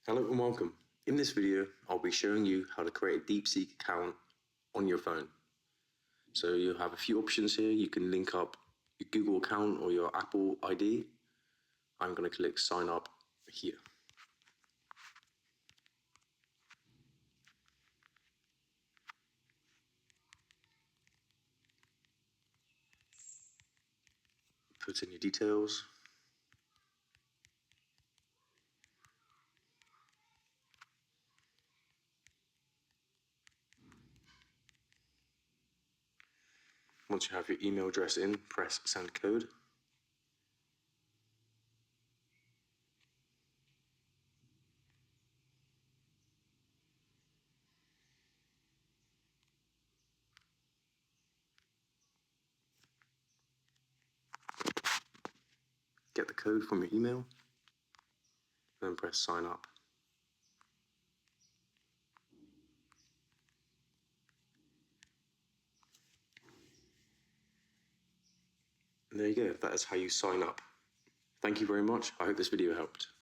Hello and welcome. In this video, I'll be showing you how to create a DeepSeek account on your phone. So you have a few options here. You can link up your Google account or your Apple ID. I'm going to click sign up here. Put in your details. Once you have your email address in, press send code. Get the code from your email, then press sign up. And there you go, that is how you sign up. Thank you very much. I hope this video helped.